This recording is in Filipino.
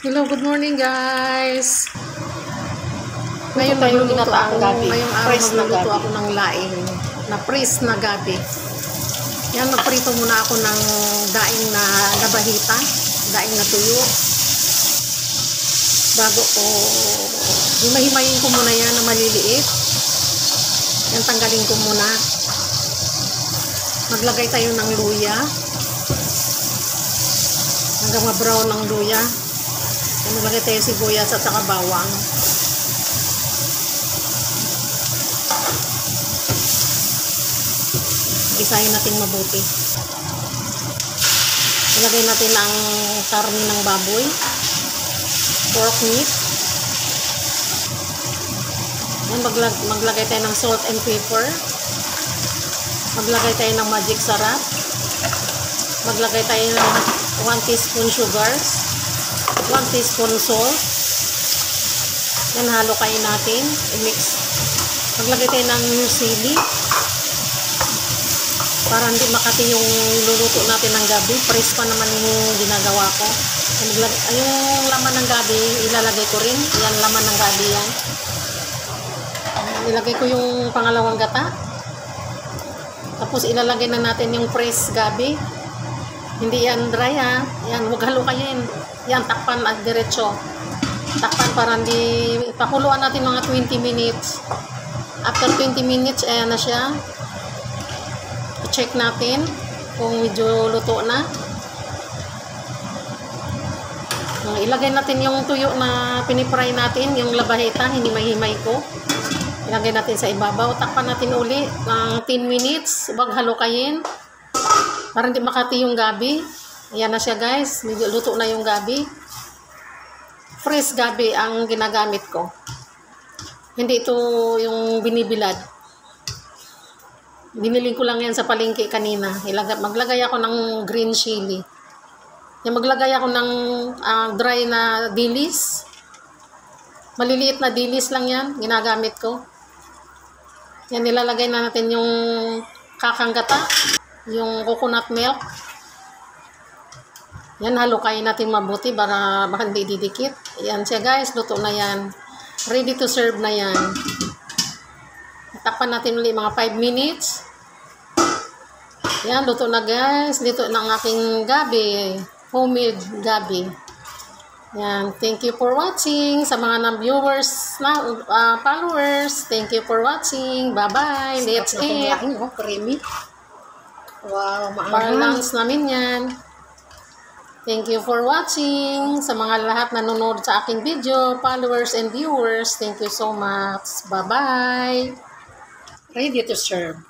Hello, good morning guys. Ngayon magluluto ako. Ngayong araw magluluto ako ng laing na press na gabi. Yan, magprito muna ako ng daing na labahita, daing na tuyo. Bago ko, himahimayin ko muna yan na maliliit. Yan, tanggalin ko muna. Maglagay tayo ng luya. Hanggang ma-brown ng luya. Yan, maglagay tayo sibuyas at saka bawang. Isahin natin mabuti. Ilagay natin ang karne ng baboy, pork meat. Yan, maglagay tayo ng salt and pepper. Maglagay tayo ng magic sarap. Maglagay tayo ng 1 teaspoon sugars, 1 teaspoon salt. Yan, halo kayo natin. I-mix. Maglagay tayo ng sili. Para hindi makati yung luluto natin ng gabi. Press pa naman yung ginagawa ko. Yung laman ng gabi, ilalagay ko rin. Yan, laman ng gabi yan. Ilagay ko yung pangalawang gata. Tapos ilalagay na natin yung press gabi. Hindi yan dry ha. Yan, huwag halukayin. Yan, takpan at diretso. Takpan para hindi, pakuluan natin mga 20 minutes. After 20 minutes, ayan na siya. Check natin kung medyo luto na. Ilagay natin yung tuyo na pinipry natin, yung labahita, hinimay-himay ko. Ilagay natin sa ibabaw. Takpan natin uli ng 10 minutes. Huwag halukayin. Para hindi makati yung gabi. Ayan na siya guys. Medyo luto na yung gabi. Fresh gabi ang ginagamit ko. Hindi ito yung binibilad. Biniling ko lang yan sa palengke kanina. Maglagay ako ng green chili. Maglagay ako ng dry na dilis. Maliliit na dilis lang yan. Ginagamit ko. Yan, nilalagay na natin yung kakanggata. Yung coconut milk. Yan, halukayin natin mabuti para baka hindi didikit. Yan siya guys. Luto na yan. Ready to serve na yan. Takpan natin ulit mga 5 minutes. Yan, luto na guys. Luto na ang aking gabi. Homemade gabi. Yan, thank you for watching. Sa mga viewers, followers, thank you for watching. Bye-bye. Let's eat. Creamy. Wow, Balance namin yan. Thank you for watching. Sa mga lahat na nanonood sa aking video, followers and viewers, thank you so much. Bye-bye. Ready to serve.